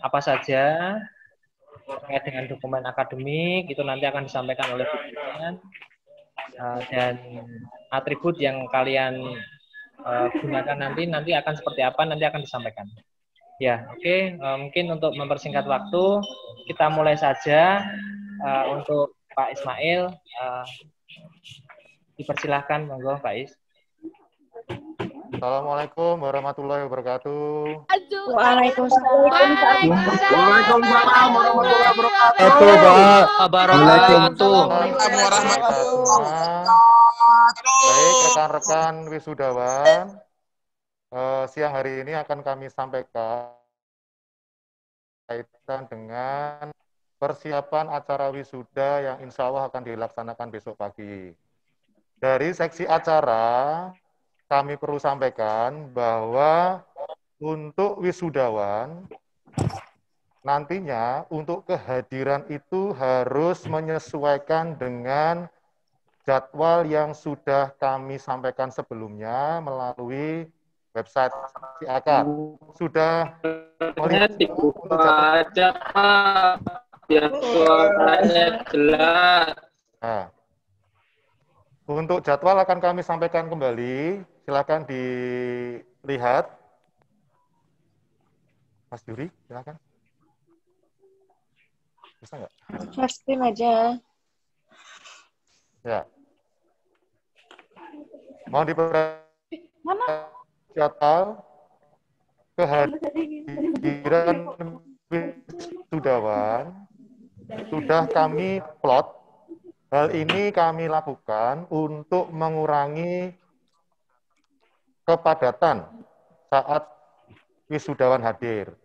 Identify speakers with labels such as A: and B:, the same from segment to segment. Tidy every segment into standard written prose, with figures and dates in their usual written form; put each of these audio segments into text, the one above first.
A: apa saja terkait dengan dokumen akademik itu nanti akan disampaikan oleh pimpinan, dan atribut yang kalian gunakan nanti akan seperti apa nanti akan disampaikan. Ya, oke. Mungkin untuk mempersingkat waktu kita mulai saja. Untuk Pak Ismail, dipersilahkan, monggo Pak Is.
B: Assalamualaikum warahmatullahi wabarakatuh.
C: Waalaikumsalam.
D: Waalaikumsalam warahmatullahi wabarakatuh.
B: Baik, rekan-rekan wisudawan, siang hari ini akan kami sampaikan kaitan dengan persiapan acara wisuda yang insya Allah akan dilaksanakan besok pagi. Dari seksi acara, kami perlu sampaikan bahwa untuk wisudawan, nantinya untuk kehadiran itu harus menyesuaikan dengan jadwal yang sudah kami sampaikan sebelumnya melalui website Akad. Sudah melihat untuk jadwal.
E: Biar suaranya jelas.
B: Nah, untuk jadwal akan kami sampaikan kembali. Silakan dilihat. Mas Yuri, silakan. Bisa nggak?
C: Share screen aja.
B: Ya. Mohon diperhatikan jadwal kehadiran wisudawan sudah kami plot. Hal ini kami lakukan untuk mengurangi kepadatan saat wisudawan hadir.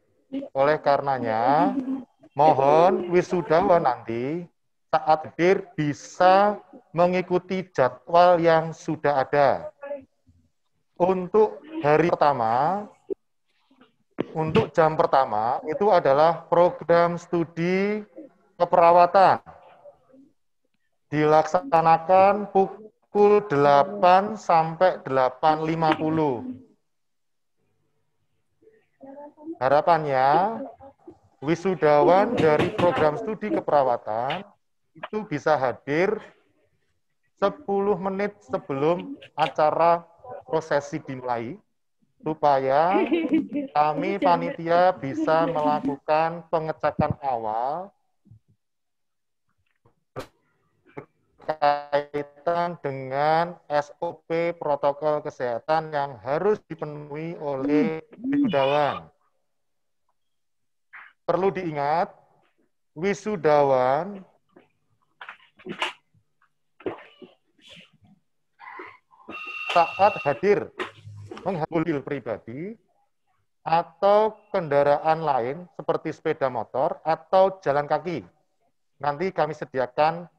B: Oleh karenanya, mohon wisudawan nanti saat hadir bisa mengikuti jadwal yang sudah ada. Untuk hari pertama, untuk jam pertama, itu adalah program studi keperawatan. Dilaksanakan pukul 8 sampai 8.50. Harapannya, wisudawan dari program studi keperawatan itu bisa hadir 10 menit sebelum acara prosesi dimulai, supaya kami panitia bisa melakukan pengecekan awal berkaitan dengan SOP protokol kesehatan yang harus dipenuhi oleh wisudawan. Perlu diingat, wisudawan saat hadir menghadir pribadi atau kendaraan lain seperti sepeda motor atau jalan kaki. Nanti kami sediakan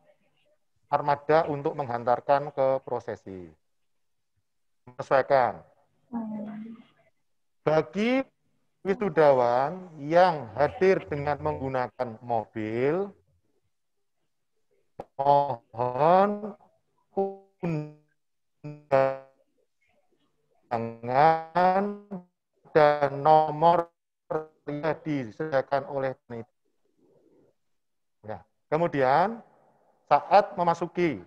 B: armada untuk menghantarkan ke prosesi. Menyesuaikan. Bagi wisudawan yang hadir dengan menggunakan mobil, mohon undangan dan nomor yang disediakan oleh panitia. Ya. Kemudian saat memasuki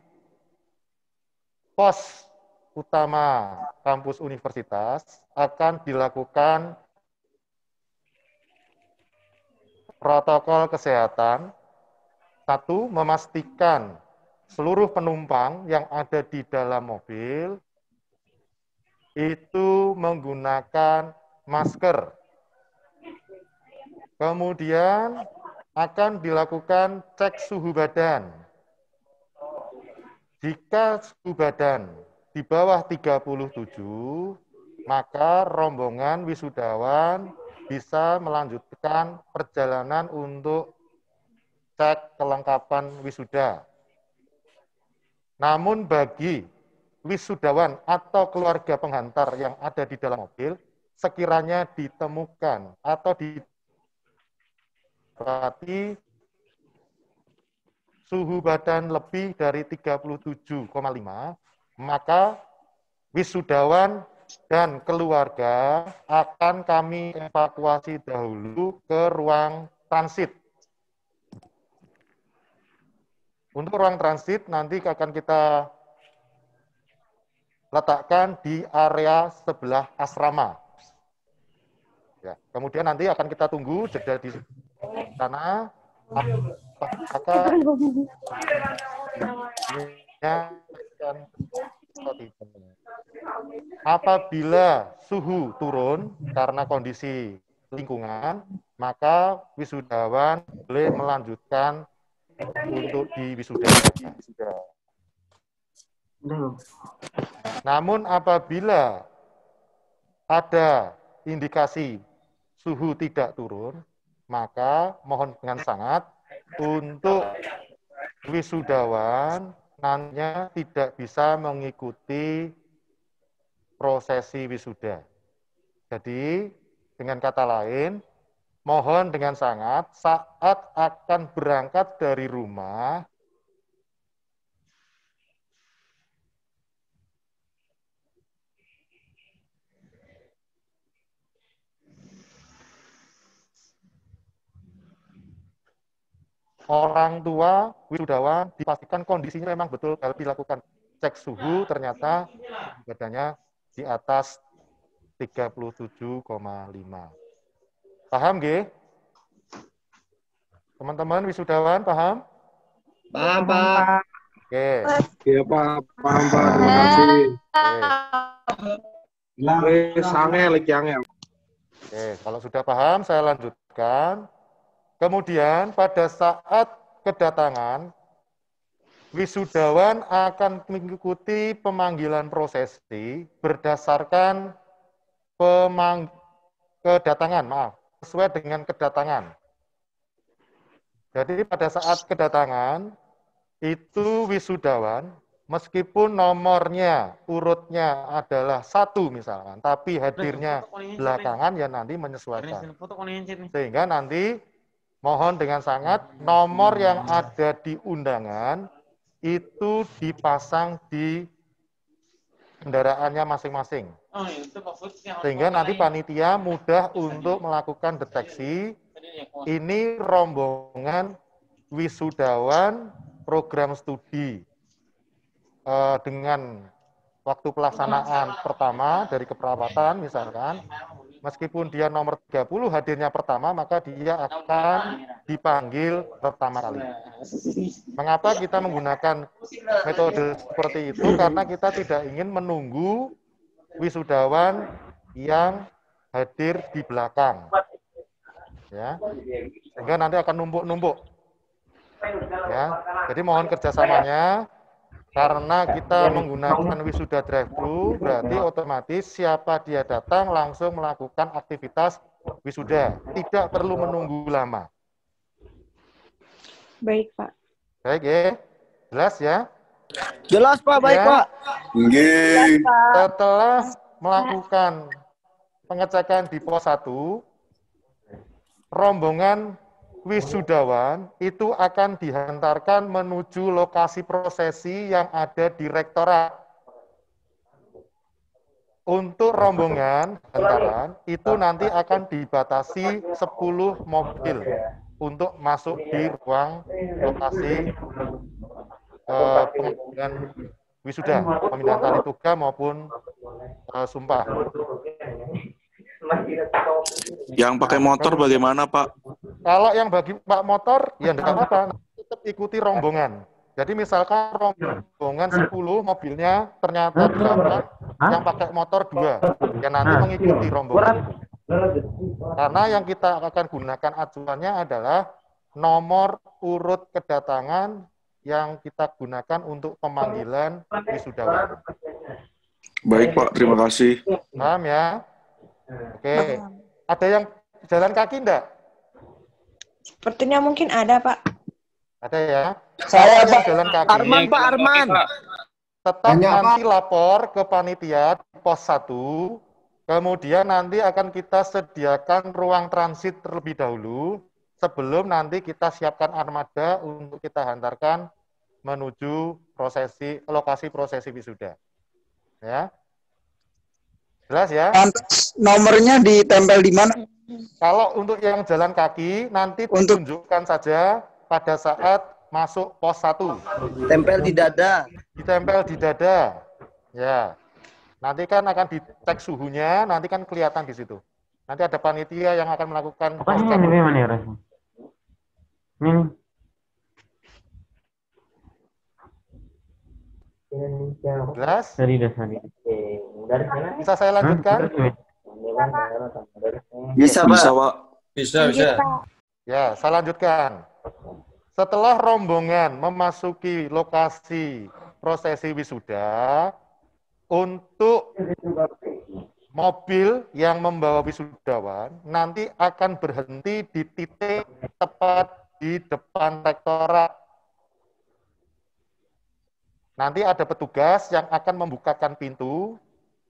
B: pos utama kampus universitas akan dilakukan protokol kesehatan. Satu, memastikan seluruh penumpang yang ada di dalam mobil itu menggunakan masker. Kemudian akan dilakukan cek suhu badan. Jika suhu badan di bawah 37, maka rombongan wisudawan bisa melanjutkan perjalanan untuk cek kelengkapan wisuda. Namun bagi wisudawan atau keluarga penghantar yang ada di dalam mobil, sekiranya ditemukan atau didapati suhu badan lebih dari 37,5, maka wisudawan dan keluarga akan kami evakuasi dahulu ke ruang transit. Untuk ruang transit nanti akan kita letakkan di area sebelah asrama. Ya, kemudian nanti akan kita tunggu jeda di sana. Apabila suhu turun karena kondisi lingkungan, maka wisudawan boleh melanjutkan untuk di wisuda. Namun apabila ada indikasi suhu tidak turun, maka mohon dengan sangat untuk wisudawan nantinya tidak bisa mengikuti prosesi wisuda. Jadi, dengan kata lain, mohon dengan sangat saat akan berangkat dari rumah, orang tua wisudawan dipastikan kondisinya memang betul kalau dilakukan cek suhu ternyata badannya di atas 37,5. Paham nggih? Teman-teman wisudawan paham?
E: Paham, Pak.
B: Oke.
D: Iya, Pak. Paham, Pak. Terima kasih. Sange lagi angel.
B: Oke, kalau sudah paham saya lanjutkan. Kemudian pada saat kedatangan, wisudawan akan mengikuti pemanggilan prosesi berdasarkan kedatangan, sesuai dengan kedatangan. Jadi pada saat kedatangan, itu wisudawan, meskipun nomornya, urutnya adalah 1 misalkan, tapi hadirnya belakangan ya nanti menyesuaikan. Sehingga nanti mohon dengan sangat, nomor yang ada di undangan itu dipasang di kendaraannya masing-masing. Sehingga nanti panitia mudah untuk melakukan deteksi, ini rombongan wisudawan program studi dengan waktu pelaksanaan pertama dari keperawatan misalkan, meskipun dia nomor 30 hadirnya pertama, maka dia akan dipanggil pertama kali. Mengapa kita menggunakan metode seperti itu? Karena kita tidak ingin menunggu wisudawan yang hadir di belakang. Ya, sehingga nanti akan numpuk-numpuk. Ya, jadi mohon kerjasamanya. Karena kita menggunakan wisuda drive-thru, berarti otomatis siapa dia datang langsung melakukan aktivitas wisuda. Tidak perlu menunggu lama.
C: Baik, Pak.
B: Baik ya, jelas ya?
F: Jelas, Pak. Baik,
B: Ya.
F: Pak.
C: Jelas, Pak.
B: Setelah melakukan pengecekan di pos 1, rombongan wisudawan itu akan dihantarkan menuju lokasi prosesi yang ada di rektorat. Untuk rombongan hantaran itu nanti akan dibatasi 10 mobil untuk masuk di ruang lokasi pengambilan wisuda, pemindahan tali tuga maupun sumpah.
G: Yang pakai motor bagaimana, Pak?
B: Kalau yang bagi Pak motor, ya enggak apa-apa, tetap ikuti rombongan. Jadi misalkan rombongan 10 mobilnya ternyata 8, yang pakai motor 2, ya nanti mengikuti rombongan. Karena yang kita akan gunakan acuannya adalah nomor urut kedatangan yang kita gunakan untuk pemanggilan wisudawan.
G: Baik, Pak. Terima kasih.
B: Paham ya? Oke. Ada yang jalan kaki enggak?
C: Sepertinya mungkin ada, Pak.
B: Ada ya?
F: Saya,
B: yang
F: Pak.
B: jalan kaki.
F: Arman, Pak. Arman.
B: Tetap nanti lapor ke panitia di pos 1, kemudian nanti akan kita sediakan ruang transit terlebih dahulu, sebelum nanti kita siapkan armada untuk kita hantarkan menuju lokasi prosesi wisuda. Ya. Jelas ya?
F: Lantas nomornya ditempel di mana?
B: Kalau untuk yang jalan kaki, nanti ditunjukkan saja pada saat masuk pos 1.
F: Tempel di dada.
B: Ditempel di dada. Ya. Nanti kan akan dicek suhunya, nanti kan kelihatan di situ. Nanti ada panitia yang akan melakukan cross check. Jelas? Bisa saya lanjutkan?
F: Bisa, Pak.
G: Bisa, Pak.
E: Bisa, bisa.
B: Ya, saya lanjutkan. Setelah rombongan memasuki lokasi prosesi wisuda, untuk mobil yang membawa wisudawan nanti akan berhenti di titik tepat di depan rektorat. Nanti ada petugas yang akan membukakan pintu,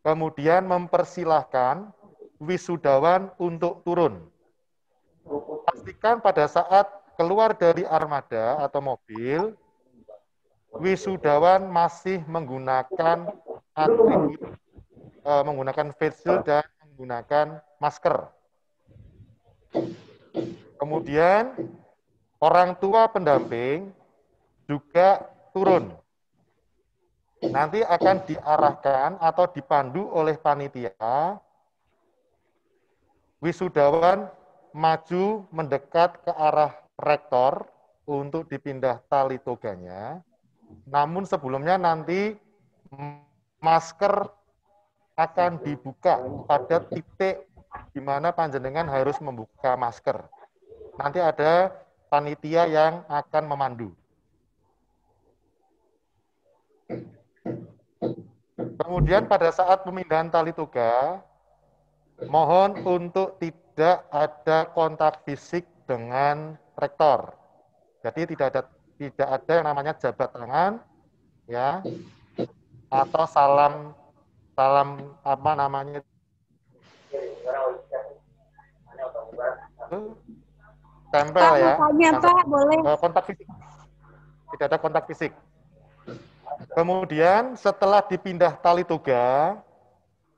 B: kemudian mempersilahkan wisudawan untuk turun. Pastikan pada saat keluar dari armada atau mobil, wisudawan masih menggunakan atribut, menggunakan face shield dan menggunakan masker. Kemudian orang tua pendamping juga turun. Nanti akan diarahkan atau dipandu oleh panitia. Wisudawan maju mendekat ke arah rektor untuk dipindah tali toganya. Namun sebelumnya nanti masker akan dibuka pada titik di mana panjenengan harus membuka masker. Nanti ada panitia yang akan memandu. Kemudian pada saat pemindahan tali toga, mohon untuk tidak ada kontak fisik dengan rektor. Jadi tidak ada yang namanya jabat tangan, ya, atau salam apa namanya, tempel
C: Pak,
B: ya.
C: tanya, Pak, boleh.
B: Kontak fisik. Tidak ada kontak fisik. Kemudian setelah dipindah tali toga,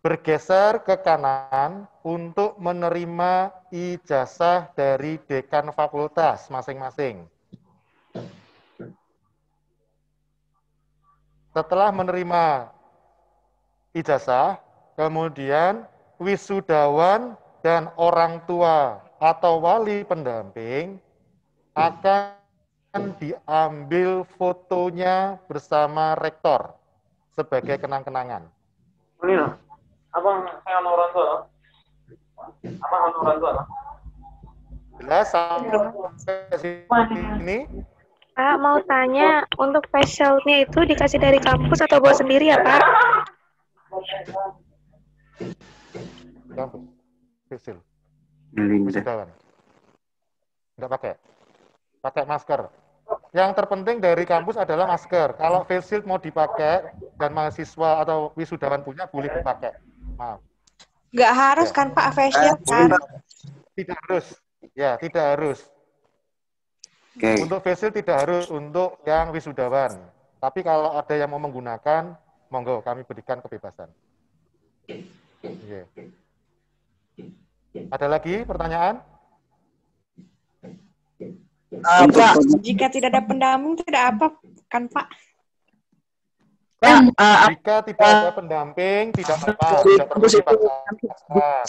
B: bergeser ke kanan untuk menerima ijazah dari dekan fakultas masing-masing. Setelah menerima ijazah, kemudian wisudawan dan orang tua atau wali pendamping akan diambil fotonya bersama rektor sebagai kenang-kenangan. Jelas sampai sini?
H: Pak, mau tanya, untuk face shield-nya itu dikasih dari kampus atau bawa sendiri ya, Pak?
B: Kampus. Facial. Wisudawan. Enggak pakai. Pakai masker. Yang terpenting dari kampus adalah masker. Kalau face shield mau dipakai dan mahasiswa atau wisudawan punya, boleh dipakai. Maaf.
C: Nggak harus kan Pak face shield kan?
B: Tidak harus. Ya, tidak harus. Untuk face shield tidak harus untuk yang wisudawan. Tapi kalau ada yang mau menggunakan, monggo kami berikan kebebasan. Yeah. Ada lagi pertanyaan?
C: Pak, jika tidak ada pendamping tidak apa kan Pak?
B: Jika tidak ada pendamping, tidak apa-apa. Tidak perlu dipaksakan.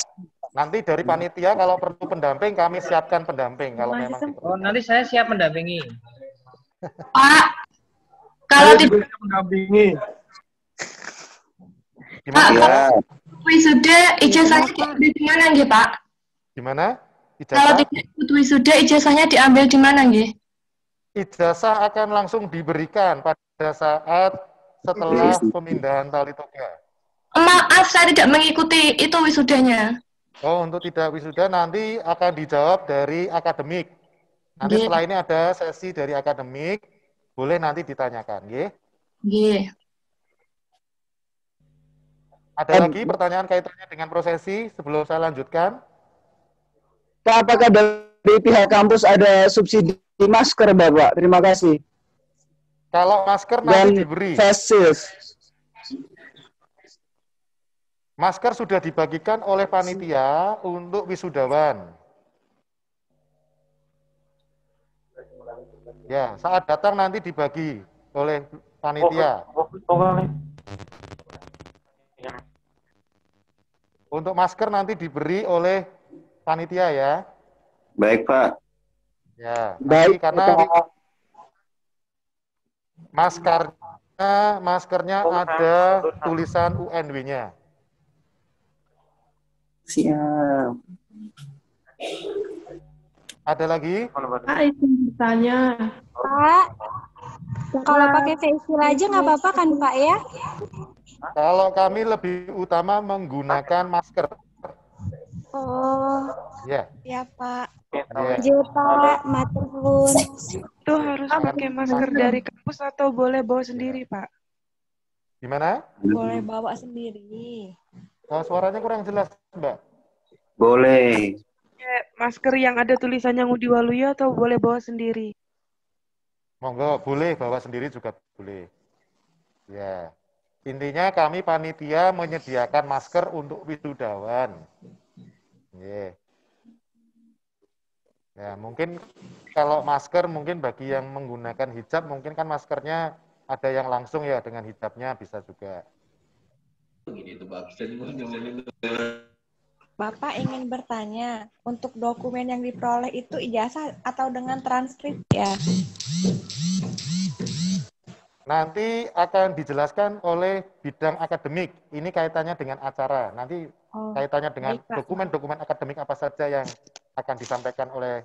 B: Nanti dari panitia kalau perlu pendamping, kami siapkan pendamping. Kalau memang diperlukan.
A: Oh, nanti saya siap mendampingi.
I: Pak, kalau tidak
D: mendampingi.
B: Gimana?
I: wisuda ijazahnya diambil di mana nggih, Pak?
B: Gimana?
I: Kalau
B: Ijazah?
I: tidak ikut wisuda ijazahnya diambil di mana nggih?
B: Ijazah akan langsung diberikan pada saat setelah pemindahan tali toga.
I: Maaf, saya tidak mengikuti itu wisudanya.
B: Oh, untuk tidak wisuda nanti akan dijawab dari akademik. Nanti
I: Nggih.
B: setelah ini ada sesi dari akademik, boleh nanti ditanyakan, nggih.
I: Nggih.
B: Ada lagi pertanyaan kaitannya dengan prosesi sebelum saya lanjutkan?
F: Pak, apakah dari pihak kampus ada subsidi masker, Bapak? Terima kasih.
B: Kalau masker
F: Dan
B: nanti diberi.
F: face shield.
B: Masker sudah dibagikan oleh panitia untuk wisudawan. Ya, saat datang nanti dibagi oleh panitia. Untuk masker nanti diberi oleh panitia ya.
J: Baik, Pak.
B: Ya, nanti
F: Baik,
B: karena
F: Pak.
B: maskernya ada tulisan UNW-nya.
J: Siap.
B: Ada lagi?
K: Pak, izin bertanya.
H: Pak, kalau pakai face shield aja nggak apa-apa kan Pak ya?
B: Kalau kami lebih utama menggunakan masker.
H: Oh,
B: Ya.
C: Ya, Pak.
B: Ya.
H: iya Pak, matur nuwun.
L: Itu harus pakai masker dari kampus atau boleh bawa sendiri, Pak?
B: Gimana?
C: Boleh bawa sendiri.
B: Oh, suaranya kurang jelas, Mbak.
J: Boleh.
L: Masker yang ada tulisannya Ngudi Waluyo atau boleh bawa sendiri?
B: Monggo, boleh bawa sendiri juga boleh. Ya. Intinya kami panitia menyediakan masker untuk wisudawan. Yeah. Ya, mungkin kalau masker mungkin bagi yang menggunakan hijab mungkin kan maskernya ada yang langsung ya dengan hijabnya bisa juga.
C: Bapak ingin bertanya, untuk dokumen yang diperoleh itu ijazah atau dengan transkrip ya?
B: Nanti akan dijelaskan oleh bidang akademik. Ini kaitannya dengan acara. Nanti kaitannya dengan dokumen-dokumen akademik apa saja yang akan disampaikan oleh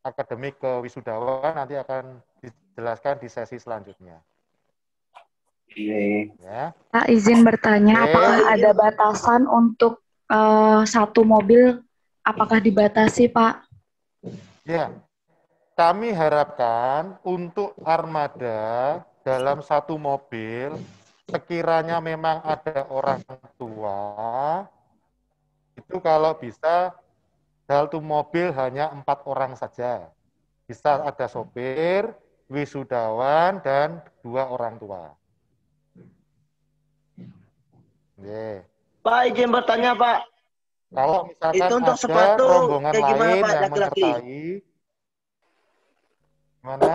B: akademik ke wisudawan nanti akan dijelaskan di sesi selanjutnya. Ya.
M: Pak, izin bertanya, apakah ada batasan untuk satu mobil? Apakah dibatasi, Pak?
B: Ya, kami harapkan untuk armada dalam satu mobil, sekiranya memang ada orang tua, itu kalau bisa satu mobil hanya 4 orang saja. Bisa ada sopir, wisudawan, dan 2 orang tua. Yeah.
E: Pak, izin bertanya, Pak.
B: Kalau misalkan
E: itu untuk
B: ada
E: sepatu
B: rombongan
E: kayak gimana,
B: lain
E: Pak,
B: yang
E: laki-laki?
B: menyertai, mana?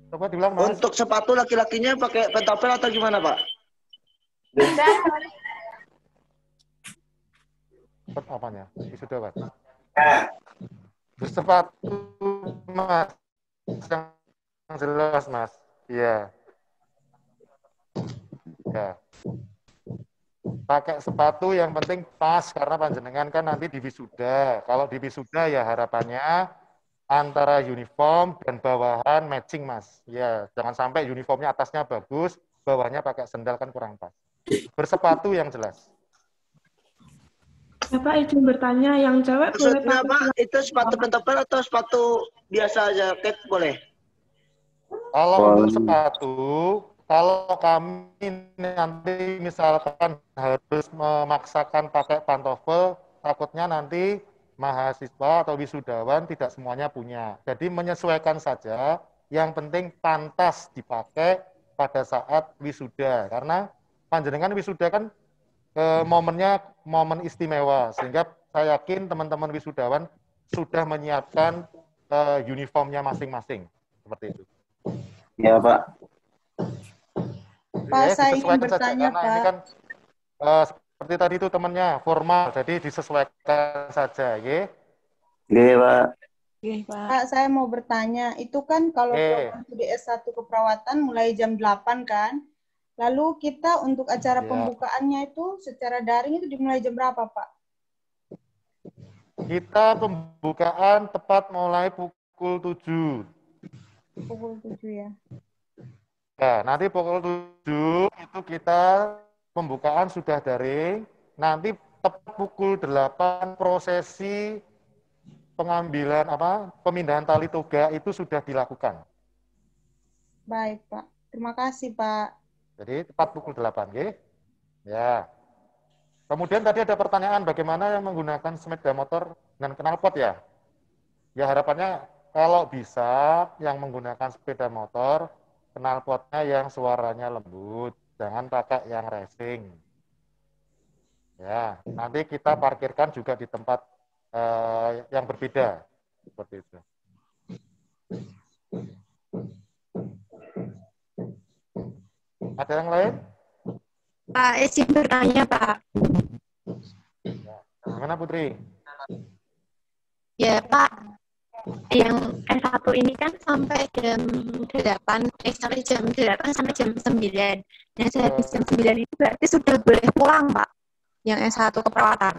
B: Coba diulang, Mas.
E: Untuk sepatu laki-lakinya pakai pentopel atau gimana, Pak?
B: Apanya? Wisudawan. Sepatu, Mas. Yang jelas, Mas. Iya. Ya. Pakai sepatu yang penting pas karena panjenengan kan nanti di wisuda. Kalau di wisuda ya harapannya antara uniform dan bawahan matching, Mas. Ya, jangan sampai uniformnya atasnya bagus, bawahnya pakai sendal kan kurang pas. Bersepatu yang jelas.
K: Ya, Pak, izin bertanya, yang cewek boleh
E: Maksudnya,
K: pakai
E: Pak, itu sepatu pentopel atau sepatu biasa aja, jaket boleh?
B: Kalau untuk sepatu, kalau kami nanti misalkan harus memaksakan pakai pantofel, takutnya nanti mahasiswa atau wisudawan tidak semuanya punya. Jadi menyesuaikan saja, yang penting pantas dipakai pada saat wisuda. Karena panjenengan wisuda kan momennya momen istimewa, sehingga saya yakin teman-teman wisudawan sudah menyiapkan uniformnya masing-masing. Seperti itu.
J: Ya, Pak.
N: Pak, saya ingin bertanya,
B: karena
N: Pak.
B: ini kan seperti tadi itu temannya formal, jadi disesuaikan saja, ya.
J: Iya, Pak.
N: Pak, saya mau bertanya, itu kan kalau program studi S1 keperawatan mulai jam 8 kan? Lalu kita untuk acara pembukaannya itu secara daring itu dimulai jam berapa, Pak?
B: Kita pembukaan tepat mulai pukul 7.
N: Pukul 7 ya.
B: Ya, nanti pukul 7 itu kita pembukaan sudah daring. Nanti tepat pukul 8 prosesi pengambilan pemindahan tali toga itu sudah dilakukan.
N: Baik, Pak. Terima kasih, Pak.
B: Jadi tepat pukul 8, ya. Ya. Kemudian tadi ada pertanyaan bagaimana yang menggunakan sepeda motor dengan knalpot ya. Ya harapannya kalau bisa yang menggunakan sepeda motor knalpotnya yang suaranya lembut. jangan pakai yang racing. Ya, nanti kita parkirkan juga di tempat yang berbeda, seperti itu. Ada yang lain?
I: Pak, izin bertanya, Pak.
B: Ya. Gimana, Putri?
I: Ya, Pak. Yang S1 ini kan sampai jam 8, sampai jam 8 sampai jam 9. Nah, sehabis jam 9 itu berarti sudah boleh pulang, Pak? Yang S1 keperawatan.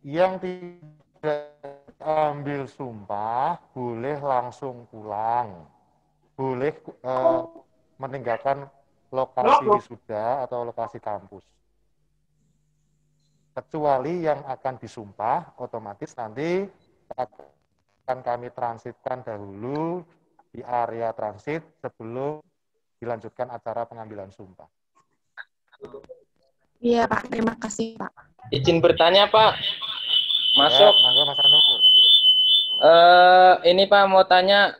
B: Yang tidak ambil sumpah boleh langsung pulang. Boleh meninggalkan lokasi wisuda atau lokasi kampus. Kecuali yang akan disumpah, otomatis nanti akan kami transitkan dahulu di area transit sebelum dilanjutkan acara pengambilan sumpah.
I: Iya, Pak. Terima kasih, Pak.
O: Izin bertanya, Pak. Masuk.
B: Ya, monggo Mas Anur.
O: Ini Pak mau tanya,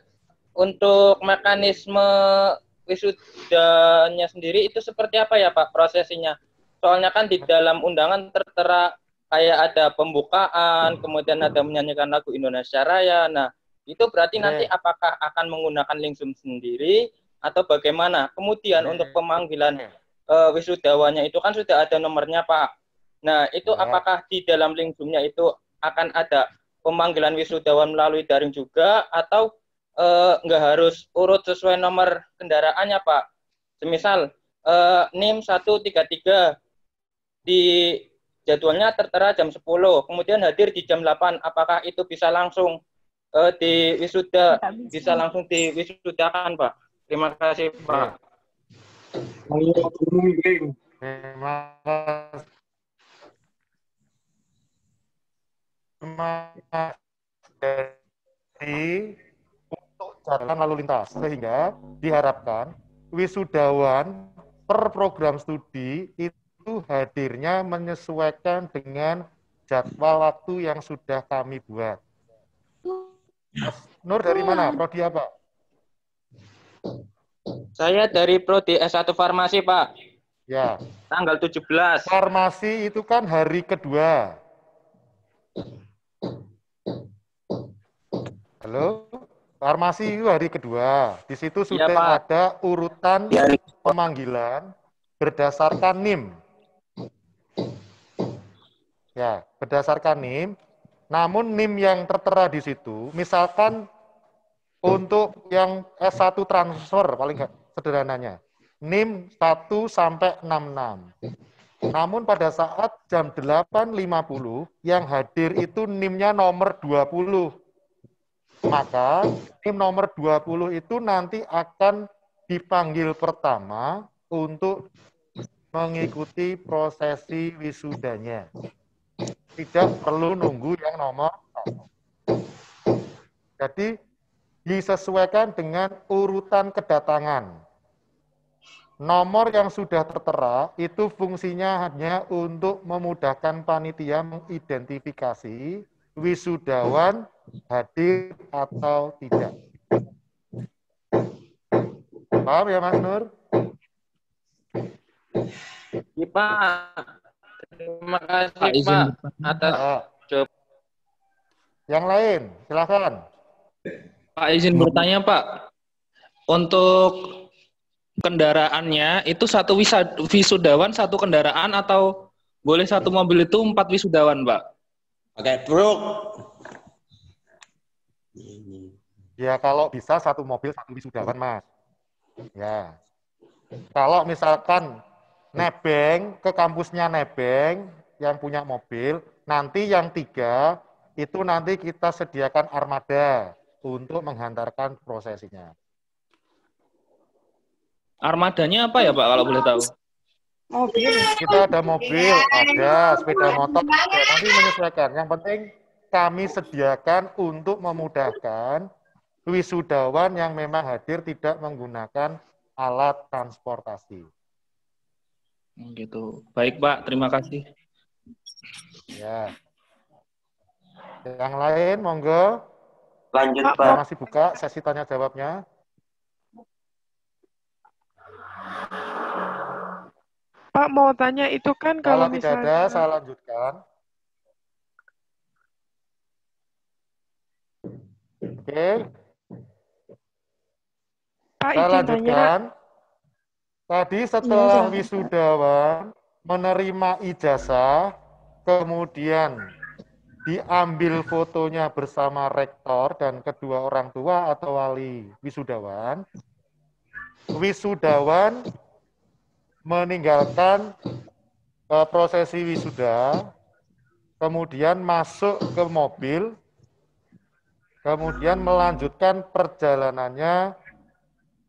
O: untuk mekanisme wisudanya sendiri itu seperti apa ya Pak prosesinya? Soalnya kan di dalam undangan tertera kayak ada pembukaan, kemudian ada menyanyikan lagu Indonesia Raya. Nah, itu berarti nanti apakah akan menggunakan link Zoom sendiri atau bagaimana? Kemudian untuk pemanggilan wisudawanya itu kan sudah ada nomornya Pak. Nah, itu apakah di dalam link Zoom-nya itu akan ada pemanggilan wisudawan melalui daring juga atau nggak harus urut sesuai nomor kendaraannya Pak? Semisal NIM 133 di jadwalnya tertera jam 10, kemudian hadir di jam 8, apakah itu bisa langsung di wisuda, bisa langsung diwisudakan Pak? Terima kasih Pak.
B: Terima kasih. Jadi untuk jalan lalu lintas, sehingga diharapkan wisudawan per program studi itu hadirnya menyesuaikan dengan jadwal waktu yang sudah kami buat. Mas Nur dari mana? Prodi apa?
O: Saya dari Prodi S1 Farmasi, Pak.
B: Ya.
O: Tanggal 17.
B: Farmasi itu kan hari kedua. Halo? Farmasi itu hari kedua. Di situ sudah ada urutan pemanggilan berdasarkan NIM. Ya, berdasarkan NIM. Namun NIM yang tertera di situ, misalkan untuk yang S1 transfer paling sederhananya, NIM 1 sampai 66. Namun pada saat jam 8.50 yang hadir itu NIM-nya nomor 20. Maka NIM nomor 20 itu nanti akan dipanggil pertama untuk mengikuti prosesi wisudanya. Tidak perlu nunggu yang nomor 1. Jadi disesuaikan dengan urutan kedatangan. Nomor yang sudah tertera itu fungsinya hanya untuk memudahkan panitia mengidentifikasi wisudawan hadir atau tidak. Paham ya Mas Nur?
O: Ya, Pak. Terima kasih Pak atas jawaban.
B: Yang lain, silakan.
P: Pak izin bertanya Pak, untuk kendaraannya itu satu wisudawan satu kendaraan atau boleh satu mobil itu 4 wisudawan Pak?
Q: Pakai truk.
B: Ya kalau bisa satu mobil satu wisudawan Mas. Ya. Kalau misalkan nebeng ke kampusnya nebeng yang punya mobil, nanti yang 3 itu nanti kita sediakan armada untuk menghantarkan prosesinya.
P: Armadanya apa ya Pak kalau boleh tahu?
C: Mobil.
B: Kita ada mobil, ada sepeda motor, ya, nanti menyesuaikan. Yang penting kami sediakan untuk memudahkan wisudawan yang memang hadir tidak menggunakan alat transportasi.
P: Gitu. Baik Pak, terima kasih.
B: Ya. Yang lain, monggo.
J: Lanjut
B: Kita
J: Pak.
B: masih buka sesi tanya jawabnya.
L: Pak mau tanya itu kan
B: Kalau
L: kalau
B: tidak
L: misalnya
B: ada, saya lanjutkan. Oke.
L: Pak
B: Saya
L: izin
B: lanjutkan.
L: tanya.
B: Tadi
L: Iya,
B: setelah
L: silakan.
B: wisudawan menerima ijazah, kemudian diambil fotonya bersama rektor dan kedua orang tua atau wali wisudawan. Wisudawan meninggalkan prosesi wisuda, kemudian masuk ke mobil, kemudian melanjutkan perjalanannya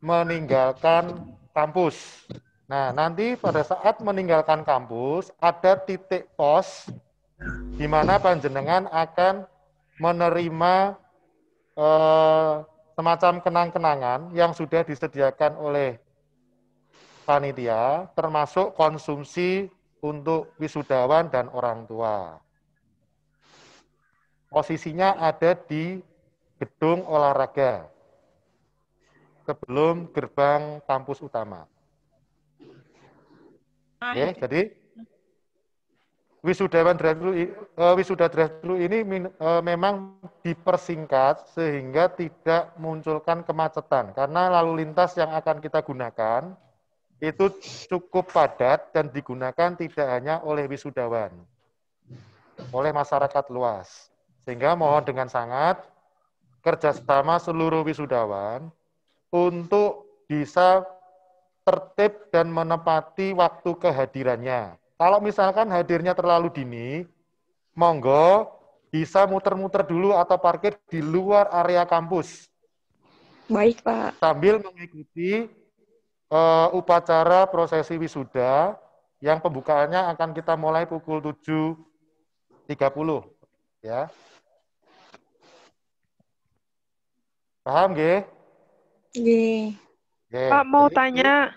B: meninggalkan kampus. Nah, nanti pada saat meninggalkan kampus, ada titik pos di mana panjenengan akan menerima semacam kenang-kenangan yang sudah disediakan oleh panitia, termasuk konsumsi untuk wisudawan dan orang tua. Posisinya ada di gedung olahraga sebelum gerbang kampus utama. Oke, jadi wisuda drive-thru ini memang dipersingkat sehingga tidak munculkan kemacetan karena lalu lintas yang akan kita gunakan itu cukup padat dan digunakan tidak hanya oleh wisudawan, oleh masyarakat luas. Sehingga mohon dengan sangat kerjasama seluruh wisudawan untuk bisa tertib dan menepati waktu kehadirannya. Kalau misalkan hadirnya terlalu dini, monggo bisa muter-muter dulu atau parkir di luar area kampus.
M: Baik, Pak.
B: Sambil mengikuti upacara prosesi wisuda yang pembukaannya akan kita mulai pukul 7.30 ya. Paham nggih?
M: Nggih.
L: Pak mau tanya.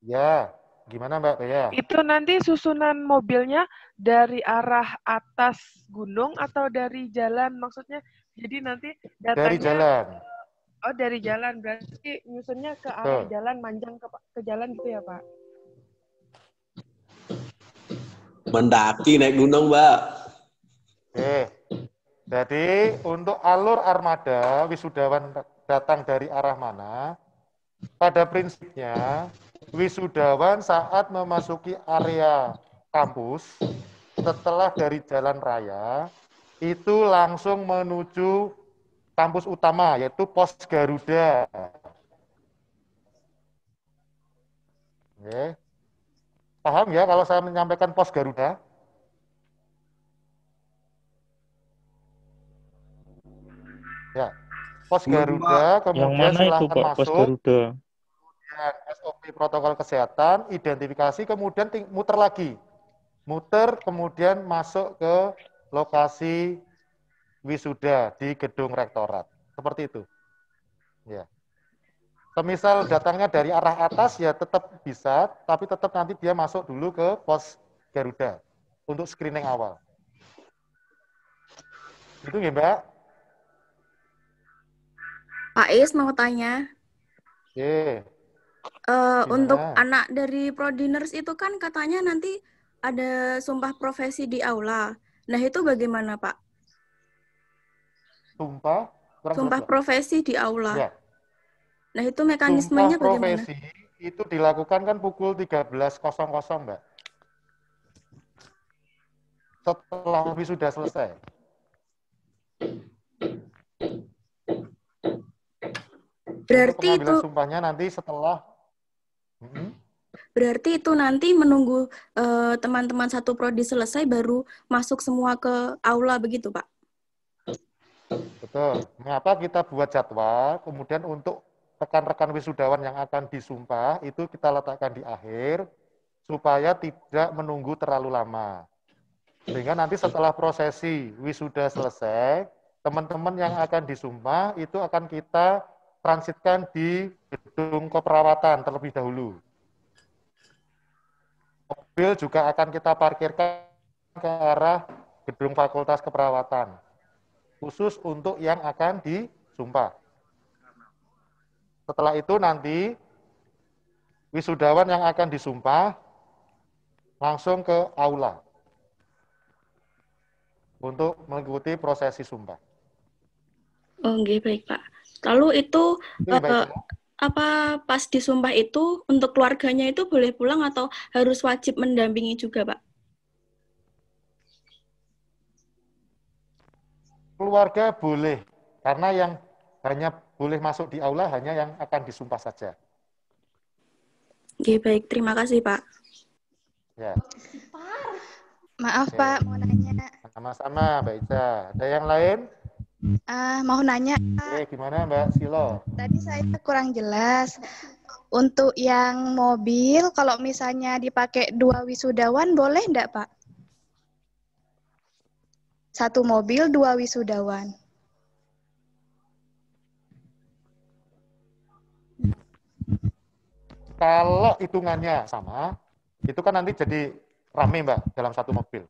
B: Ya, gimana Mbak Bea?
L: Itu nanti susunan mobilnya dari arah atas gunung atau dari jalan maksudnya? Jadi nanti datanya
B: Dari jalan.
L: Oh, dari jalan. Berarti nyusunnya ke arah jalan, manjang ke jalan gitu ya, Pak?
Q: Mendaki naik gunung, Mbak.
B: Jadi untuk alur armada wisudawan datang dari arah mana? Pada prinsipnya wisudawan saat memasuki area kampus setelah dari jalan raya itu langsung menuju kampus utama, yaitu pos Garuda. Oke. Paham ya kalau saya menyampaikan pos Garuda? Ya, pos Garuda, kemudian
P: yang mana itu,
B: silahkan
P: Pak,
B: masuk.
P: pos Garuda?
B: Kemudian SOP protokol kesehatan, identifikasi, kemudian muter lagi. Muter, kemudian masuk ke lokasi wisuda di gedung rektorat. Seperti itu. Ya. Semisal datangnya dari arah atas ya tetap bisa, tapi tetap nanti dia masuk dulu ke pos Garuda untuk screening awal. Itu ya, Mbak?
R: Pak Is mau tanya. Untuk anak dari Prodiners itu kan katanya nanti ada sumpah profesi di aula. Nah, itu bagaimana, Pak? Sumpah profesi di aula.
B: Ya.
R: Nah, itu mekanismenya
B: sumpah
R: bagaimana?
B: profesi itu dilakukan kan pukul 13.00, Mbak. Setelah wisuda selesai.
R: Berarti itu
B: sumpahnya nanti setelah
R: Berarti itu nanti menunggu teman-teman satu prodi selesai baru masuk semua ke aula begitu, Pak?
B: Betul. Mengapa kita buat jadwal, kemudian untuk rekan-rekan wisudawan yang akan disumpah, itu kita letakkan di akhir, supaya tidak menunggu terlalu lama. Sehingga nanti setelah prosesi wisuda selesai, teman-teman yang akan disumpah, itu akan kita transitkan di gedung keperawatan terlebih dahulu. Mobil juga akan kita parkirkan ke arah gedung Fakultas Keperawatan, khusus untuk yang akan disumpah. Setelah itu nanti wisudawan yang akan disumpah langsung ke aula untuk mengikuti prosesi sumpah.
R: Oh, nggih, baik, Pak. Lalu itu
B: Baik,
R: apa pas disumpah itu untuk keluarganya itu boleh pulang atau harus wajib mendampingi juga, Pak?
B: keluarga boleh, karena yang hanya boleh masuk di aula hanya yang akan disumpah saja.
R: Oke, baik. Terima kasih, Pak.
B: Ya.
I: Maaf Pak, mau nanya.
B: Sama-sama, Mbak Ica. Ada yang lain?
I: Mau nanya.
B: Gimana Mbak Silo?
I: Tadi saya kurang jelas. Untuk yang mobil, kalau misalnya dipakai 2 wisudawan, boleh enggak Pak? 1 mobil, 2 wisudawan.
B: Kalau hitungannya sama, itu kan nanti jadi rame Mbak dalam satu mobil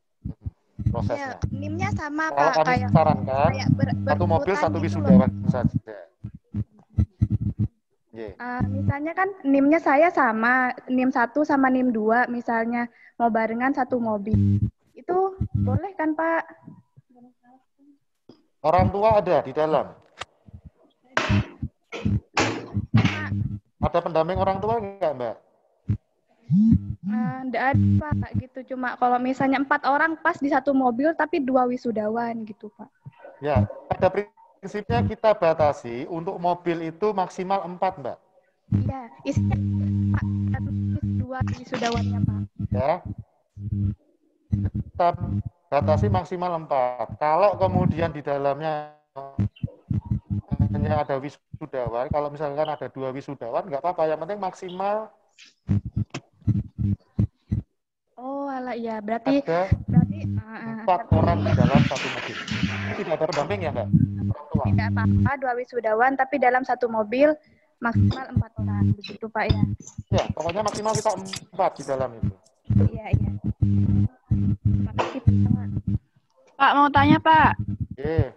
B: prosesnya.
I: Ya, NIM-nya sama
B: Kalau
I: Pak.
B: kami
I: Kayak
B: sarankan satu mobil satu wisudawan saja.
I: Misalnya kan NIM-nya saya sama, NIM 1 sama NIM 2, misalnya mau barengan 1 mobil. Itu boleh kan Pak?
B: Orang tua ada di dalam. Ada pendamping orang tua enggak, Mbak?
I: Enggak ada Pak, gitu. Cuma kalau misalnya 4 orang pas di 1 mobil, tapi 2 wisudawan gitu Pak.
B: Ya, pada prinsipnya kita batasi untuk mobil itu maksimal 4, Mbak.
I: Iya, isinya Pak, 2 wisudawannya Pak.
B: Ya. Kita batasi maksimal 4. Kalau kemudian di dalamnya hanya ada wisudawan, kalau misalkan ada 2 wisudawan, nggak apa-apa. Yang penting maksimal.
I: Oh, alah ya. Berarti
B: ada 4 orang di dalam satu mobil. Tidak ada pendamping ya, Mbak?
I: Tidak apa-apa, 2 wisudawan, tapi dalam 1 mobil maksimal 4 orang. Begitu Pak ya?
B: Ya, pokoknya maksimal kita 4 di dalam itu.
I: Iya, iya. Makasih Pak.
S: Pak, mau tanya Pak.
B: Iya.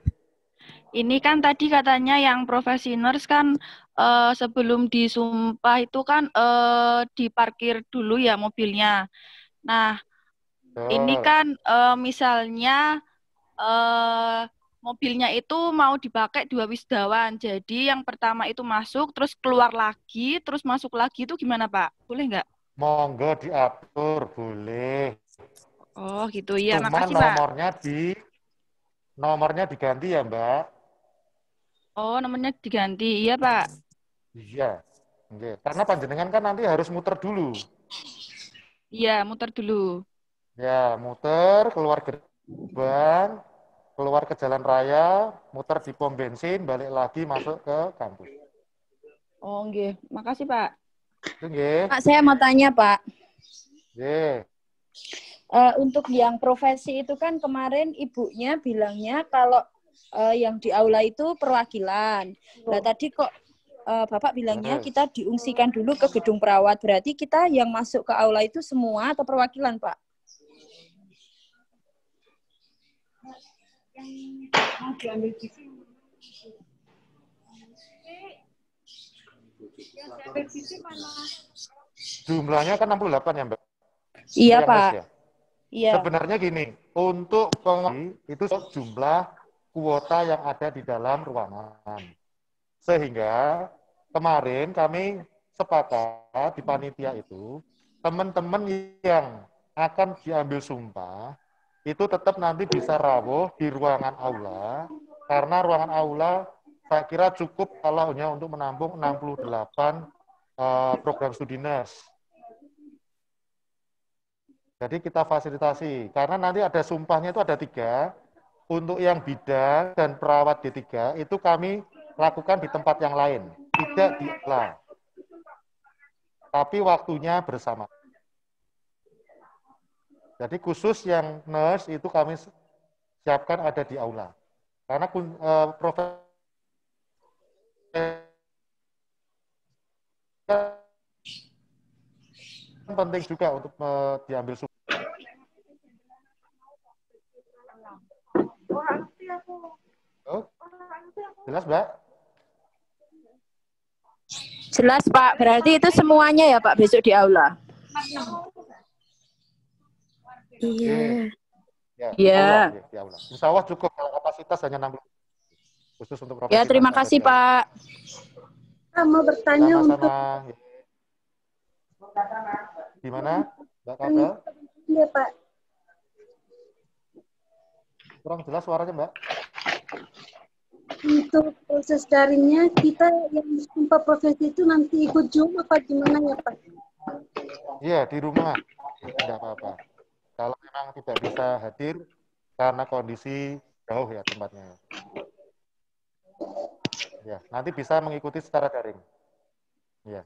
S: Ini kan tadi katanya yang profesi nurse kan sebelum disumpah itu kan diparkir dulu ya mobilnya. Nah, ini kan misalnya mobilnya itu mau dipakai 2 wisudawan. Jadi yang pertama itu masuk, terus keluar lagi, terus masuk lagi itu gimana Pak? Boleh nggak?
B: Monggo diatur, boleh.
S: Oh gitu, iya.
B: Cuman
S: Makasih Pak.
B: nomornya diganti ya Mbak.
S: Oh, nomornya diganti, iya Pak.
B: Iya, okay. Karena panjenengan kan nanti harus muter dulu.
S: Iya, muter dulu.
B: Ya, muter, keluar gerbang, keluar ke jalan raya, muter di pom bensin, balik lagi masuk ke kampus.
S: Oh, nggih. Makasih Pak.
B: Nggih.
M: Pak, saya mau tanya Pak.
B: Nggih.
M: Untuk yang profesi itu kan kemarin ibunya bilangnya kalau yang di aula itu perwakilan. Nah tadi kok Bapak bilangnya kita diungsikan dulu ke gedung perawat. Berarti kita yang masuk ke aula itu semua atau perwakilan, Pak?
B: Jumlahnya kan 68 ya, Mbak?
M: Iya, Pak.
B: Ya?
M: Iya.
B: Sebenarnya gini, untuk pengungsi itu jumlah kuota yang ada di dalam ruangan. Sehingga kemarin kami sepakat di panitia itu, teman-teman yang akan diambil sumpah, itu tetap nanti bisa rawuh di ruangan aula, karena ruangan aula saya kira cukup kalau hanya untuk menampung 68 program studi nurse. Jadi kita fasilitasi, karena nanti ada sumpahnya itu ada 3, untuk yang bidan dan perawat D3 itu kami lakukan di tempat yang lain, tidak di aula. Tapi waktunya bersama. Jadi khusus yang nurse itu kami siapkan ada di aula. Karena penting juga untuk diambil sumpah. Oh, jelas, Mbak?
M: Jelas, Pak. Berarti itu semuanya ya, Pak, besok di aula?
R: Iya.
B: Ya,
M: Iya.
B: di aula. Insya Allah cukup kalau kapasitas hanya 60 khusus untuk profesi.
M: Ya, terima kasih, Pak.
K: Mau bertanya untuk
B: Sama-sama. Gimana, Mbak Kabel?
K: Iya, Pak.
B: Kurang jelas suaranya, Mbak.
K: Untuk proses daringnya, kita yang sumpah profesi itu nanti ikut Zoom apa gimana ya, Pak?
B: Iya, di rumah. Tidak apa-apa. Kalau memang tidak bisa hadir karena kondisi jauh ya tempatnya. Ya, nanti bisa mengikuti secara daring. Ya.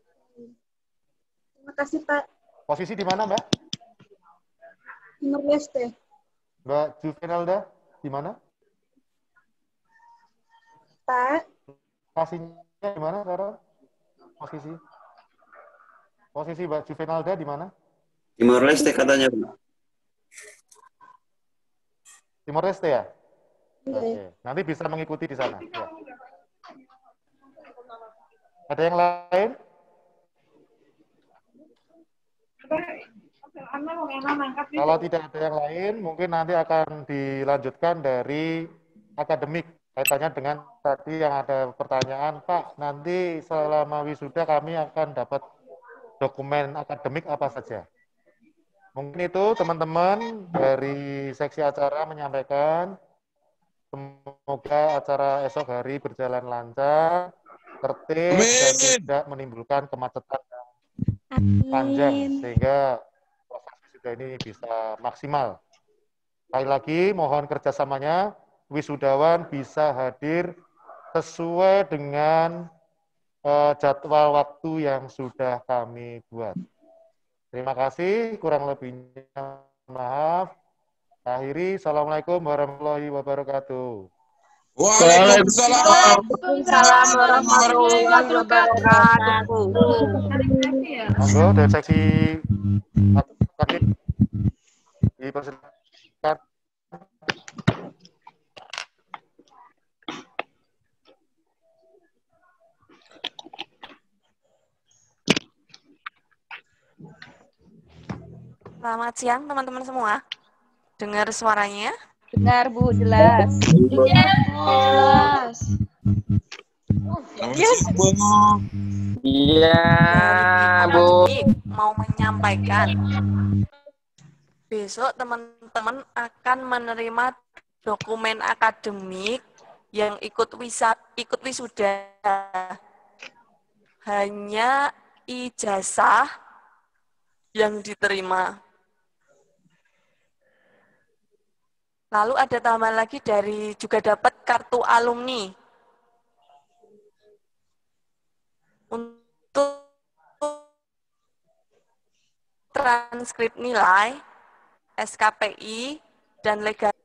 K: Terima kasih, Pak.
B: Posisi di mana, Mbak?
K: Timor Leste.
B: Mbak Juvenalda, di mana?
K: Pak.
B: Lokasinya di mana sekarang? Posisi? Posisi Mbak Juvenalda di mana?
J: Timor Leste katanya.
B: Timor Leste ya?
K: Iya.
B: Oke, nanti bisa mengikuti di sana. Ya. Ada yang lain? Kalau tidak ada yang lain, mungkin nanti akan dilanjutkan dari akademik. Kaitannya dengan tadi yang ada pertanyaan, Pak, nanti selama wisuda kami akan dapat dokumen akademik apa saja. Mungkin itu teman-teman dari seksi acara menyampaikan. Semoga acara esok hari berjalan lancar, tertib, dan tidak menimbulkan kemacetan yang panjang, sehingga proses wisuda ini bisa maksimal. Sekali lagi, mohon kerjasamanya, wisudawan bisa hadir sesuai dengan jadwal waktu yang sudah kami buat. Terima kasih, kurang lebihnya maaf. Akhiri, Assalamualaikum warahmatullahi wabarakatuh.
T: Waalaikumsalam warahmatullahi wabarakatuh.
B: Monggo dari seksi akademik dipersilakan.
T: Selamat siang teman-teman semua. Dengar suaranya?
M: Dengar, Bu, jelas.
T: Jelas. Yes.
O: Iya, Bu.
T: Mau menyampaikan besok teman-teman akan menerima dokumen akademik yang ikut wisuda. Hanya ijazah yang diterima. Lalu ada tambahan lagi juga dapat kartu alumni. Untuk transkrip nilai, SKPI, dan legal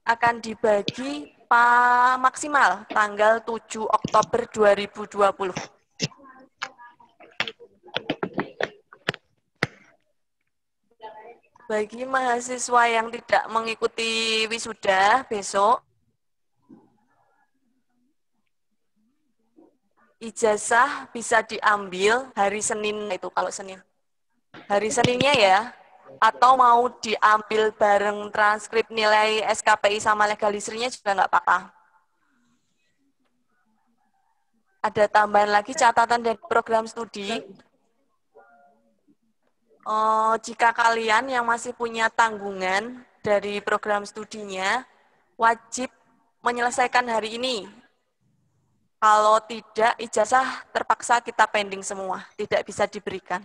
T: akan dibagi maksimal tanggal 7 Oktober 2020. Bagi mahasiswa yang tidak mengikuti wisuda besok, ijazah bisa diambil hari Senin itu, kalau Senin. Hari Seninnya ya, atau mau diambil bareng transkrip nilai SKPI sama legalisirnya juga nggak apa-apa. Ada tambahan lagi catatan dari program studi. Jika kalian yang masih punya tanggungan dari program studinya, wajib menyelesaikan hari ini. Kalau tidak, ijazah terpaksa kita pending semua, tidak bisa diberikan.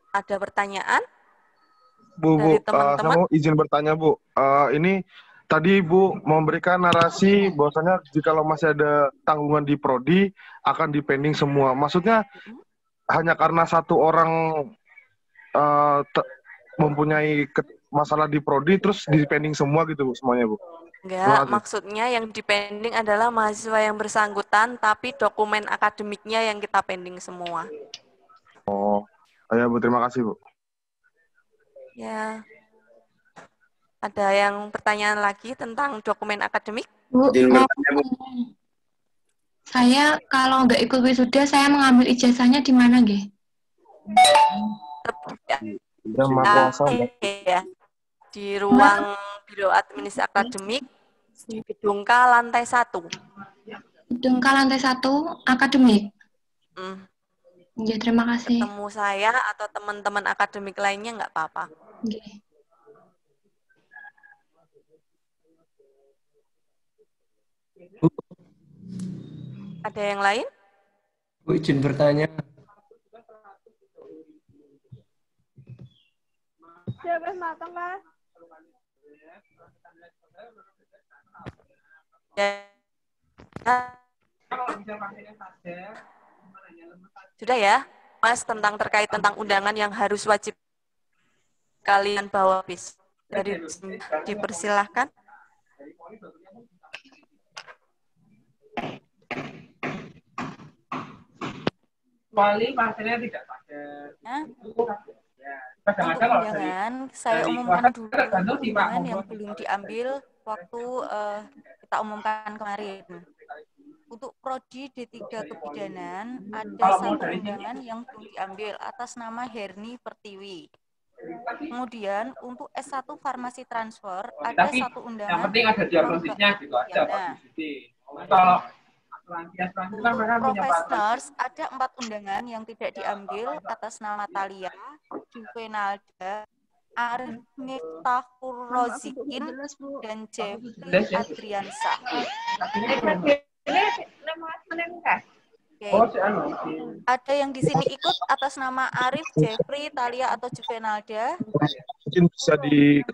T: Ada pertanyaan?
D: Bu, saya mau izin bertanya, Bu. Ini tadi Bu memberikan narasi bahwasanya jikalau masih ada tanggungan di prodi akan dipending semua. Maksudnya hanya karena satu orang mempunyai masalah di prodi terus dipending semua gitu Bu, semuanya Bu?
T: Enggak, maksudnya yang dipending adalah mahasiswa yang bersangkutan tapi dokumen akademiknya yang kita pending semua.
D: Oh, ya Bu, terima kasih Bu.
T: Ya. Ada yang pertanyaan lagi tentang dokumen akademik?
J: Bu,
I: Saya kalau nggak ikut wisuda, saya mengambil ijazahnya di mana, nggih?
T: Ya, di ruang Biro Administrasi Akademik di Gedung K lantai 1.
I: Gedung K lantai 1 akademik. Ya, terima kasih.
T: Ketemu saya atau teman-teman akademik lainnya nggak apa-apa.
I: Okay.
T: Ada yang lain?
U: Bu, izin bertanya.
L: Siapa matang, Mas?
T: Sudah ya, Mas, terkait tentang undangan yang harus wajib kalian bawa bis. Dari dipersilahkan.
A: Kecuali pasiennya tidak pada.
T: Untuk undangan, saya umumkan dulu undangan yang belum diambil waktu kita umumkan kemarin. Untuk Prodi D3 Kebidanan, ada satu undangan yang belum diambil atas nama Herni Pertiwi. Kemudian untuk S1 Farmasi Transfer, ada satu undangan.
A: Yang penting ada diagnosisnya gitu aja, Pak. Kalau
T: Professionals ada 4 undangan yang tidak diambil atas nama Thalia, Juvenalda, Arif Miftahur Rozikin, dan Jeffrey Adriansa. Okay. Ada yang di sini ikut atas nama Arif, Jeffrey, Thalia, atau Juvenalda?
D: Mungkin bisa di...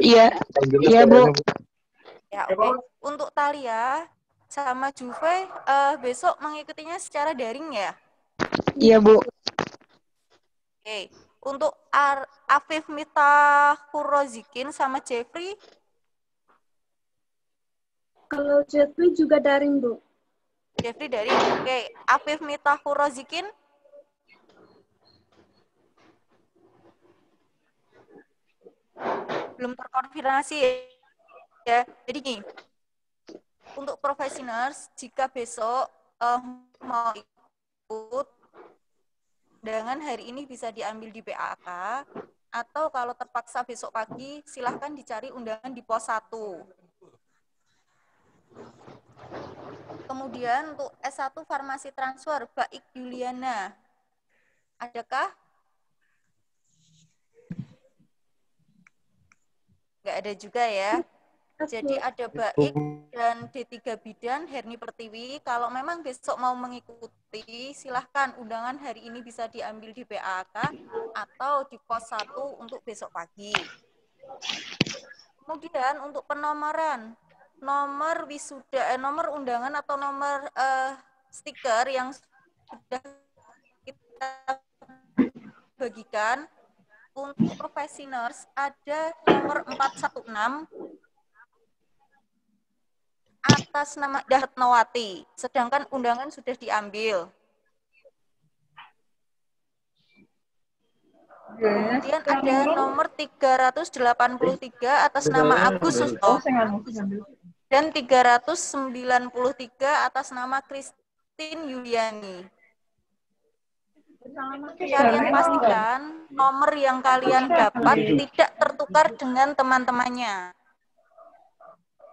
I: Iya, iya Bu.
T: Ya, oke. Untuk Thalia sama Juve besok mengikutinya secara daring ya?
I: Iya, Bu.
T: Oke. Untuk Afif Miftahur Rozikin sama Jeffrey?
K: Kalau Jeffrey juga daring, Bu.
T: Jeffrey daring. Oke. Afif Miftahur Rozikin? Belum terkonfirmasi ya. Jadi gini. Untuk professionals, jika besok mau ikut, undangan hari ini bisa diambil di PAK, atau kalau terpaksa besok pagi, silahkan dicari undangan di pos 1. Kemudian untuk S1 Farmasi Transfer, Baik Yuliana, adakah? Nggak ada juga ya. Jadi ada Baik dan D3 Bidan, Herni Pertiwi. Kalau memang besok mau mengikuti, silahkan undangan hari ini bisa diambil di PAK atau di pos 1 untuk besok pagi. Kemudian untuk penomoran, nomor wisuda, nomor undangan atau nomor stiker yang sudah kita bagikan, untuk professionals ada nomor 416 atas nama Dahatnawati, sedangkan undangan sudah diambil. Kemudian ada nomor 383 atas nama Agus Susto dan 393 atas nama Christine Yuliani. Kalian pastikan nomor yang kalian dapat tidak tertukar dengan teman-temannya.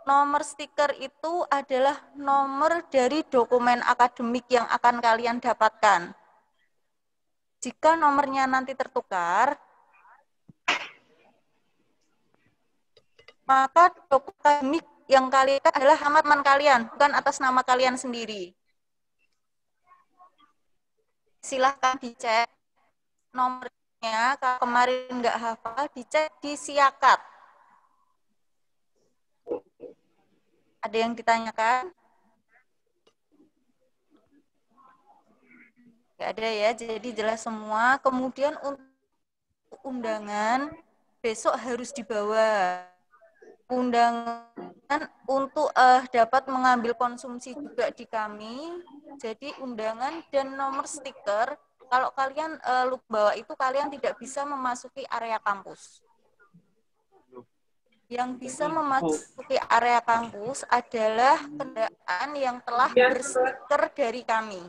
T: Nomor stiker itu adalah nomor dari dokumen akademik yang akan kalian dapatkan. Jika nomornya nanti tertukar, maka dokumen akademik yang kalian adalah teman kalian, bukan atas nama kalian sendiri. Silahkan dicek nomornya, kalau kemarin nggak hafal, dicek di Siakat. Ada yang ditanyakan? Nggak ada ya, jadi jelas semua. Kemudian untuk undangan, besok harus dibawa. Undangan untuk dapat mengambil konsumsi juga di kami. Jadi undangan dan nomor stiker, kalau kalian lupa bawa itu, kalian tidak bisa memasuki area kampus.
G: Yang bisa memasuki area kampus adalah kendaraan yang telah berstiker dari kami.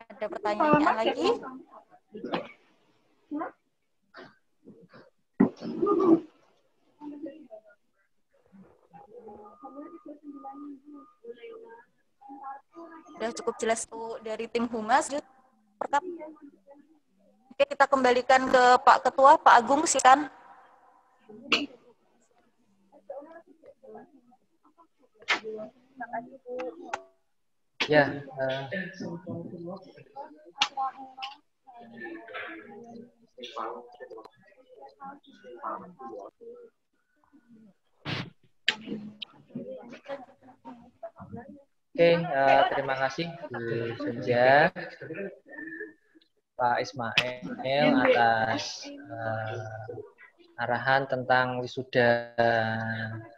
G: Ada pertanyaan lagi? Sudah cukup jelas tuh dari tim Humas. Oke, kita kembalikan ke Pak Ketua, Pak Agung, silakan.
A: Ya. Oke, terima kasih Bu Senja, Pak Ismail atas arahan tentang wisuda,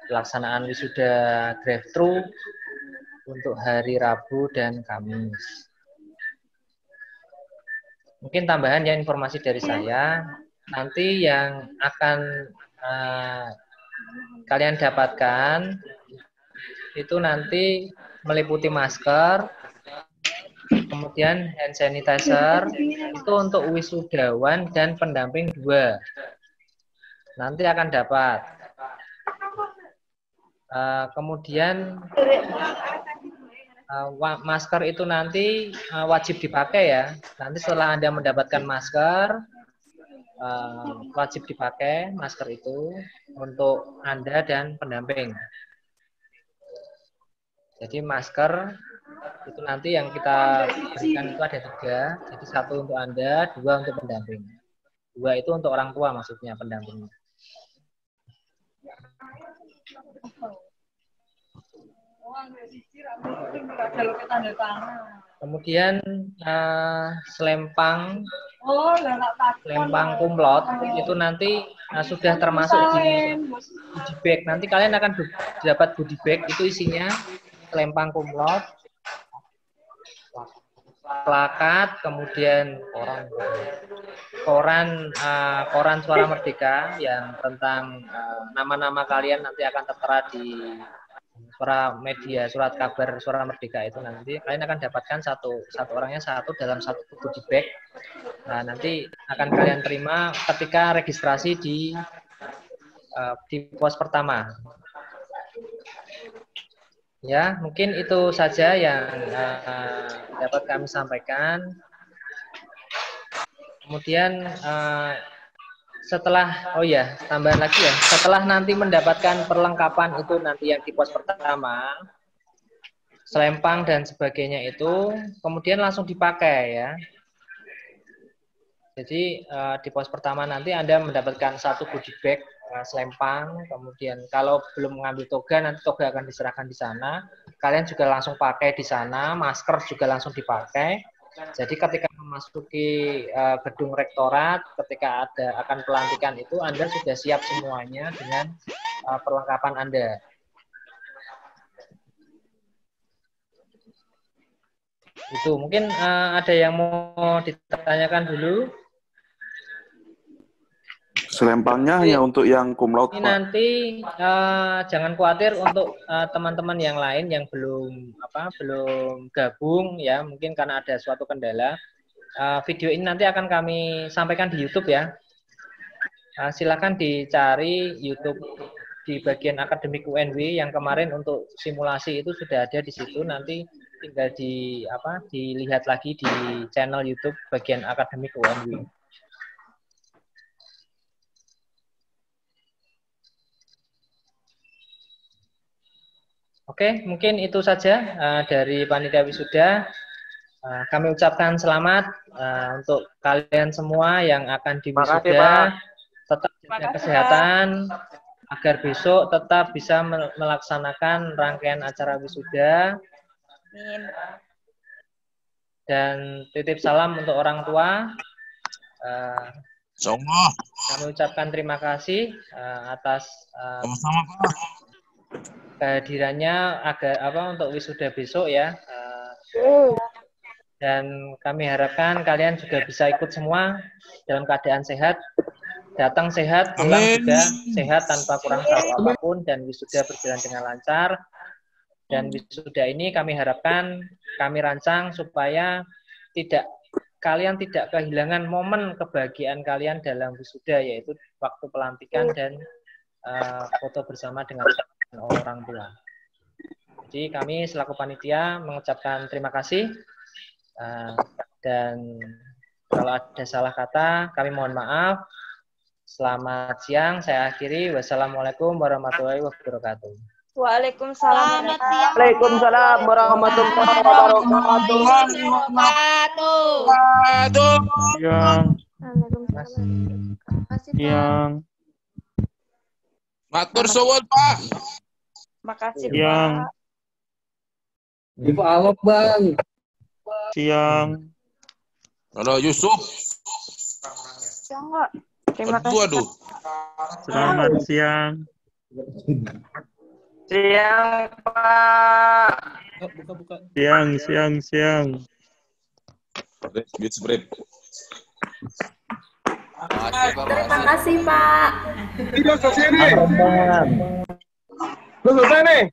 A: pelaksanaan wisuda drive-thru untuk hari Rabu dan Kamis. Mungkin tambahan ya informasi dari saya, nanti yang akan kalian dapatkan itu nanti meliputi masker, kemudian hand sanitizer, itu untuk wisudawan dan pendamping 2. Nanti akan dapat. Kemudian masker itu nanti wajib dipakai ya. Nanti setelah Anda mendapatkan masker, wajib dipakai masker itu untuk Anda dan pendamping. Jadi masker itu nanti yang kita berikan itu ada 3. Jadi 1 untuk Anda, 2 untuk pendamping. 2 itu untuk orang tua maksudnya pendampingnya. Kemudian selempang kumlot itu nanti sudah termasuk di goodie bag. Nanti kalian akan dapat goodie bag, itu isinya selempang kumlot, plakat, kemudian koran Suara Merdeka yang tentang nama-nama kalian nanti akan tertera di surat kabar Suara Merdeka itu. Nanti kalian akan dapatkan satu orangnya 1 dalam 1 goodie bag. Nah, nanti akan kalian terima ketika registrasi di pos pertama. Ya, mungkin itu saja yang dapat kami sampaikan. Kemudian setelah, tambahan lagi ya, setelah nanti mendapatkan perlengkapan itu nanti yang di pos pertama, selempang dan sebagainya itu, kemudian langsung dipakai ya. Jadi di pos pertama nanti Anda mendapatkan 1 goodie bag, selempang, kemudian kalau belum mengambil toga, nanti toga akan diserahkan di sana. Kalian juga langsung pakai di sana, masker juga langsung dipakai. Jadi ketika memasuki gedung rektorat, ketika akan pelantikan itu, Anda sudah siap semuanya dengan perlengkapan Anda. Itu mungkin ada yang mau ditanyakan dulu.
V: Selempangnya hanya untuk yang cum laude,
A: Pak. Nanti jangan khawatir untuk teman-teman yang lain yang belum gabung ya, mungkin karena ada suatu kendala. Video ini nanti akan kami sampaikan di YouTube ya. Silakan dicari YouTube di bagian akademik UNW yang kemarin untuk simulasi itu sudah ada di situ. Nanti tinggal dilihat lagi di channel YouTube bagian akademik UNW. Oke, mungkin itu saja dari Panitia Wisuda. Kami ucapkan selamat untuk kalian semua yang akan diwisuda. Tetap jaga kesehatan agar besok tetap bisa melaksanakan rangkaian acara wisuda. Dan titip salam untuk orang tua. Kami ucapkan terima kasih atas kehadirannya untuk wisuda besok ya. Dan kami harapkan kalian juga bisa ikut semua dalam keadaan sehat. datang sehat, pulang juga sehat tanpa kurang satu apapun, dan wisuda berjalan dengan lancar. Dan wisuda ini kami harapkan, kami rancang supaya kalian tidak kehilangan momen kebahagiaan kalian dalam wisuda, yaitu waktu pelantikan dan foto bersama dengan orang tua. Jadi kami selaku panitia mengucapkan terima kasih, dan kalau ada salah kata kami mohon maaf. Selamat siang, saya akhiri. Wassalamualaikum warahmatullahi wabarakatuh.
G: Waalaikumsalam.
E: Waalaikumsalam warahmatullahi wabarakatuh.
F: Siang. Matur suwun, Pak.
G: Makasih,
F: Siang.
G: Pak.
F: Ibu Alok, Bang. Siang. Halo, Yusuf.
G: Siang, Pak. Terima kasih.
F: Waduh. Selamat siang.
E: Siang, Pak.
F: Siang.
I: Terima kasih, Pak.
D: Tidak selesai nih. Belum selesai nih.